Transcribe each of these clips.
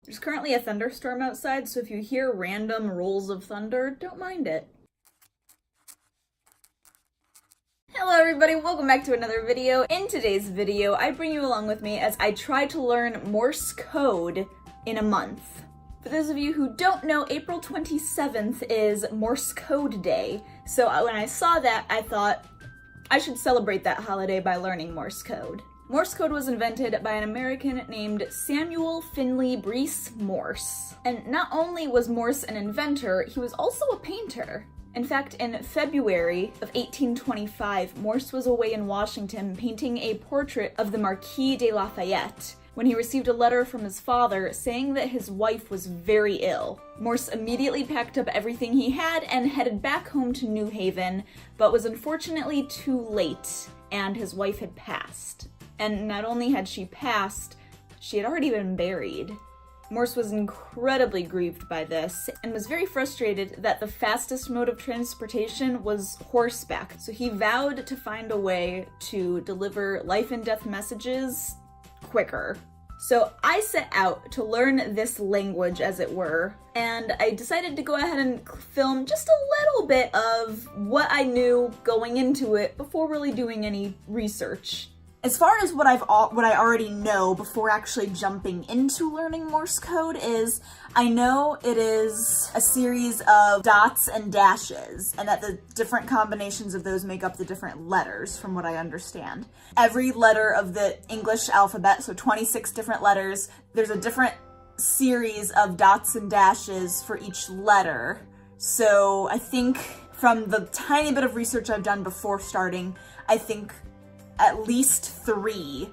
There's currently a thunderstorm outside, so if you hear random rolls of thunder, don't mind it. Hello everybody, welcome back to another video. In today's video, I bring you along with me as I try to learn Morse code in a month. For those of you who don't know, April 27th is Morse Code Day, so when I saw that, I thought I should celebrate that holiday by learning Morse code. Morse code was invented by an American named Samuel Finley Breese Morse. And not only was Morse an inventor, he was also a painter. In fact, in February of 1825, Morse was away in Washington painting a portrait of the Marquis de Lafayette when he received a letter from his father saying that his wife was very ill. Morse immediately packed up everything he had and headed back home to New Haven, but was unfortunately too late, and his wife had passed. And not only had she passed, she had already been buried. Morse was incredibly grieved by this and was very frustrated that the fastest mode of transportation was horseback, so he vowed to find a way to deliver life and death messages quicker. So I set out to learn this language, as it were, and I decided to go ahead and film just a little bit of what I knew going into it before really doing any research. As far as what I already know before actually jumping into learning Morse code is, I know it is a series of dots and dashes, and that the different combinations of those make up the different letters, from what I understand. Every letter of the English alphabet, so 26 different letters, there's a different series of dots and dashes for each letter. So I think from the tiny bit of research I've done before starting, I think at least 3,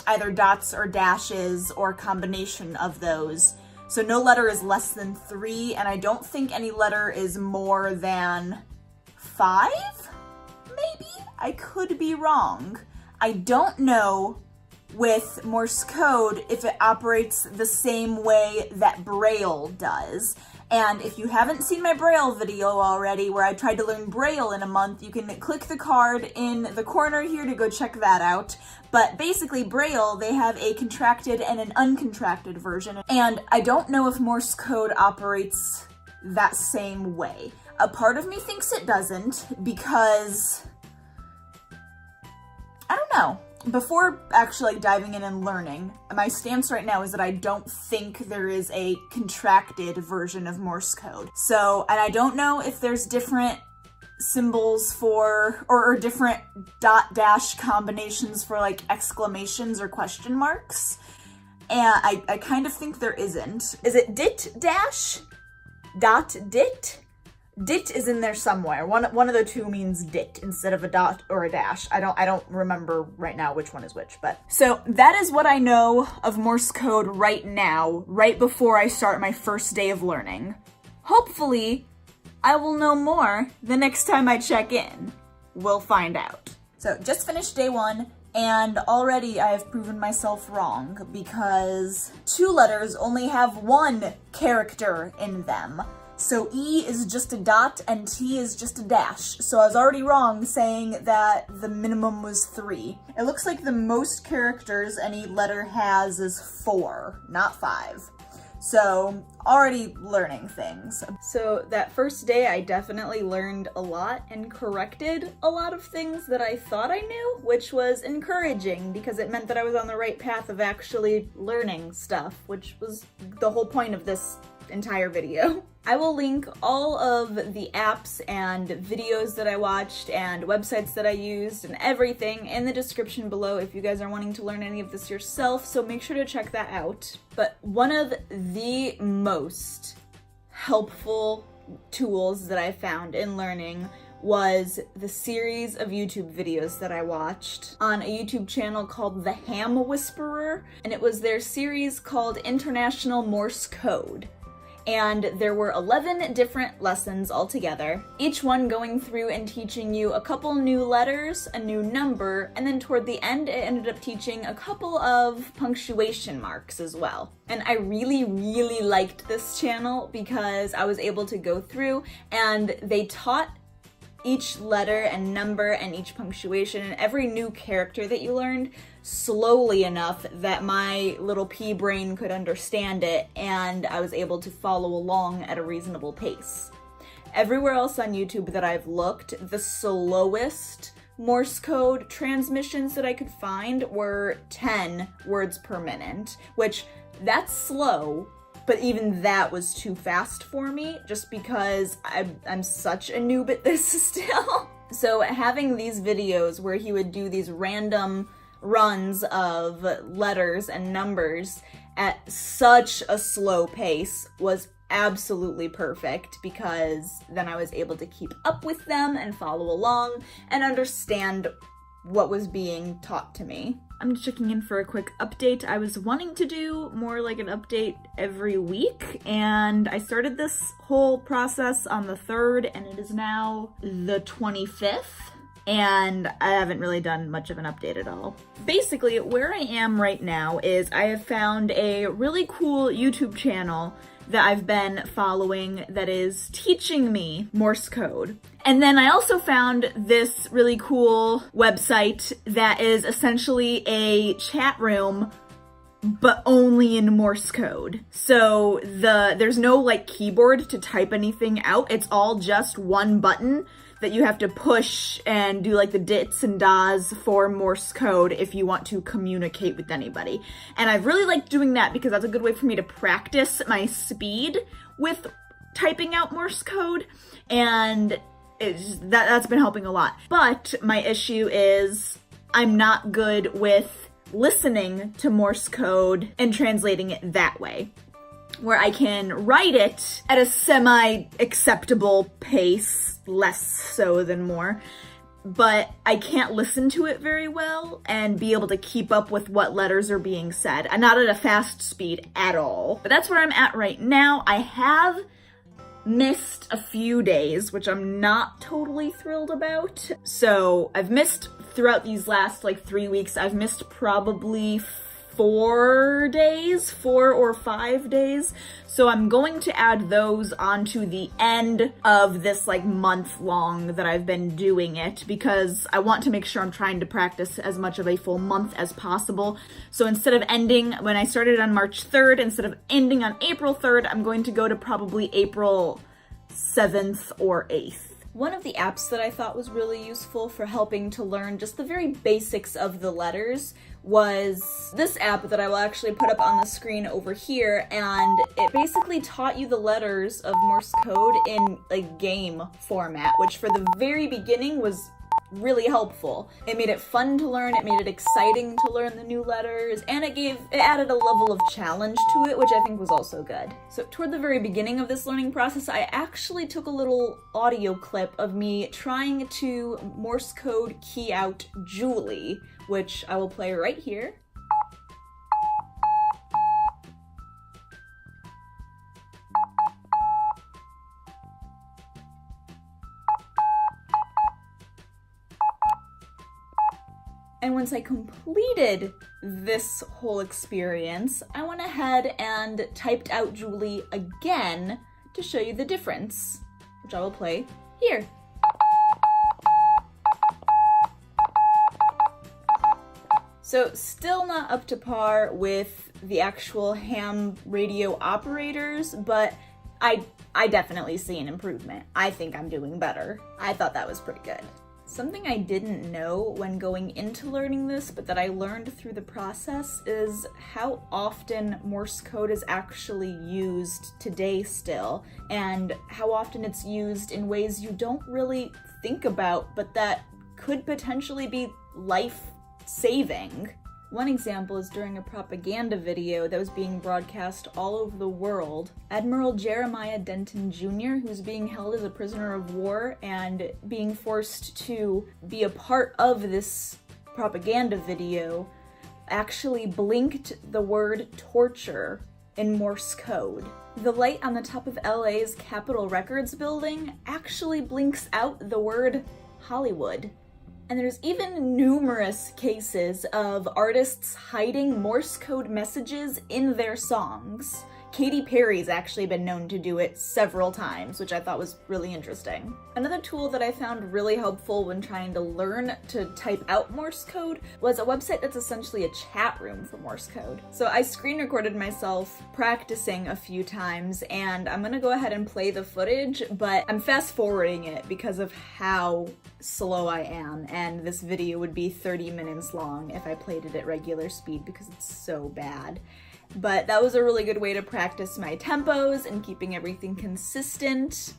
either dots or dashes or combination of those. So no letter is less than 3, and I don't think any letter is more than 5, maybe? I could be wrong. I don't know with Morse code if it operates the same way that Braille does. And if you haven't seen my Braille video already, where I tried to learn Braille in a month, you can click the card in the corner here to go check that out. But basically, Braille, they have a contracted and an uncontracted version, and I don't know if Morse code operates that same way. A part of me thinks it doesn't, because I don't know. Before actually diving in and learning, my stance right now is that I don't think there is a contracted version of Morse code. So, and I don't know if there's different symbols for, or different dot dash combinations for like exclamations or question marks. And I kind of think there isn't. Is it dit dash? Dot dit? Dit is in there somewhere. One of the two means dit instead of a dot or a dash. I don't remember right now which one is which, but. So that is what I know of Morse code right now, right before I start my first day of learning. Hopefully, I will know more the next time I check in. We'll find out. So just finished day 1, and already I have proven myself wrong because 2 letters only have 1 character in them. So E is just a dot and T is just a dash. So I was already wrong saying that the minimum was 3. It looks like the most characters any letter has is 4, not 5. So already learning things. So that first day I definitely learned a lot and corrected a lot of things that I thought I knew, which was encouraging because it meant that I was on the right path of actually learning stuff, which was the whole point of this entire video. I will link all of the apps and videos that I watched and websites that I used and everything in the description below if you guys are wanting to learn any of this yourself, so make sure to check that out. But one of the most helpful tools that I found in learning was the series of YouTube videos that I watched on a YouTube channel called The Ham Whisperer, and it was their series called International Morse Code. And there were 11 different lessons altogether, each one going through and teaching you a couple new letters, a new number, and then toward the end it ended up teaching a couple of punctuation marks as well. And I really liked this channel because I was able to go through and they taught each letter and number and each punctuation and every new character that you learned slowly enough that my little pea brain could understand it and I was able to follow along at a reasonable pace. Everywhere else on YouTube that I've looked, the slowest Morse code transmissions that I could find were 10 words per minute, which that's slow, but even that was too fast for me just because I'm such a noob at this still. So having these videos where he would do these random runs of letters and numbers at such a slow pace was absolutely perfect, because then I was able to keep up with them and follow along and understand what was being taught to me. I'm checking in for a quick update. I was wanting to do more like an update every week, and I started this whole process on the 3rd, and it is now the 25th. And I haven't really done much of an update at all. Basically, where I am right now is I have found a really cool YouTube channel that I've been following that is teaching me Morse code. And then I also found this really cool website that is essentially a chat room, but only in Morse code. So there's no like keyboard to type anything out. It's all just one button that you have to push and do like the dits and das for Morse code if you want to communicate with anybody. And I've really liked doing that because that's a good way for me to practice my speed with typing out Morse code, and that's been helping a lot. But my issue is I'm not good with listening to Morse code and translating it that way, where I can write it at a semi-acceptable pace, less so than more, but I can't listen to it very well and be able to keep up with what letters are being said. I'm not at a fast speed at all. But that's where I'm at right now. I have missed a few days, which I'm not totally thrilled about. So I've missed throughout these last like 3 weeks, I've missed probably 4 or 5 days. So I'm going to add those onto the end of this like month long that I've been doing it, because I want to make sure I'm trying to practice as much of a full month as possible. So instead of ending when I started on March 3rd, instead of ending on April 3rd, I'm going to go to probably April 7th or 8th. One of the apps that I thought was really useful for helping to learn just the very basics of the letters was this app that I will actually put up on the screen over here, and it basically taught you the letters of Morse code in a game format, which for the very beginning was really helpful. It made it fun to learn, it made it exciting to learn the new letters, and it added a level of challenge to it, which I think was also good. So toward the very beginning of this learning process, I actually took a little audio clip of me trying to Morse code key out Julie, which I will play right here. And once I completed this whole experience, I went ahead and typed out Julie again to show you the difference, which I will play here. So still not up to par with the actual ham radio operators, but I definitely see an improvement. I think I'm doing better. I thought that was pretty good. Something I didn't know when going into learning this, but that I learned through the process, is how often Morse code is actually used today still, and how often it's used in ways you don't really think about, but that could potentially be life-saving. One example is during a propaganda video that was being broadcast all over the world. Admiral Jeremiah Denton Jr., who's being held as a prisoner of war and being forced to be a part of this propaganda video, actually blinked the word torture in Morse code. The light on the top of LA's Capitol Records building actually blinks out the word Hollywood. And there's even numerous cases of artists hiding Morse code messages in their songs. Katy Perry's actually been known to do it several times, which I thought was really interesting. Another tool that I found really helpful when trying to learn to type out Morse code was a website that's essentially a chat room for Morse code. So I screen recorded myself practicing a few times, and I'm gonna go ahead and play the footage, but I'm fast forwarding it because of how slow I am, and this video would be 30 minutes long if I played it at regular speed because it's so bad. But that was a really good way to practice my tempos and keeping everything consistent.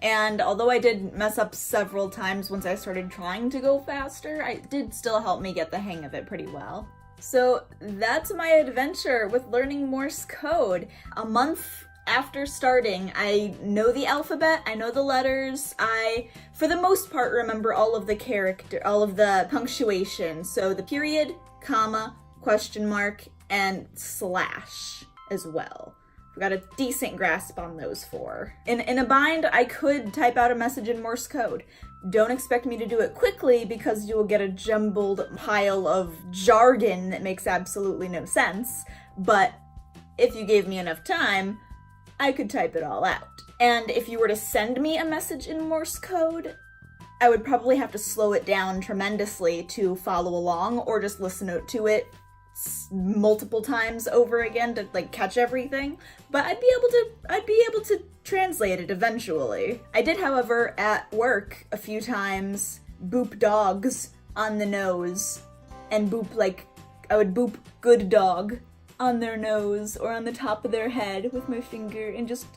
And although I did mess up several times once I started trying to go faster, it did still help me get the hang of it pretty well. So that's my adventure with learning Morse code. A month after starting, I know the alphabet, I know the letters, I, for the most part, remember all of the punctuation. So the period, comma, question mark, and slash as well. I've got a decent grasp on those four. In a bind, I could type out a message in Morse code. Don't expect me to do it quickly because you will get a jumbled pile of jargon that makes absolutely no sense, but if you gave me enough time, I could type it all out. And if you were to send me a message in Morse code, I would probably have to slow it down tremendously to follow along or just listen to it multiple times over again to like catch everything, but I'd be able to translate it eventually. I did, however, at work a few times boop dogs on the nose and I would boop good dog on their nose or on the top of their head with my finger and just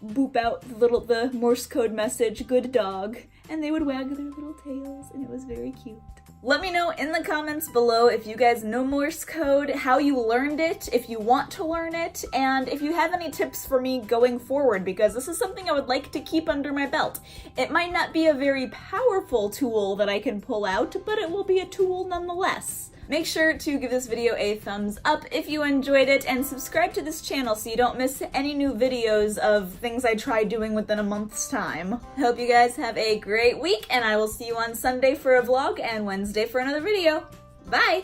boop out the Morse code message, good dog, and they would wag their little tails, and it was very cute. Let me know in the comments below if you guys know Morse code, how you learned it, if you want to learn it, and if you have any tips for me going forward, because this is something I would like to keep under my belt. It might not be a very powerful tool that I can pull out, but it will be a tool nonetheless. Make sure to give this video a thumbs up if you enjoyed it, and subscribe to this channel so you don't miss any new videos of things I try doing within a month's time. I hope you guys have a great week, and I will see you on Sunday for a vlog and Wednesday for another video. Bye!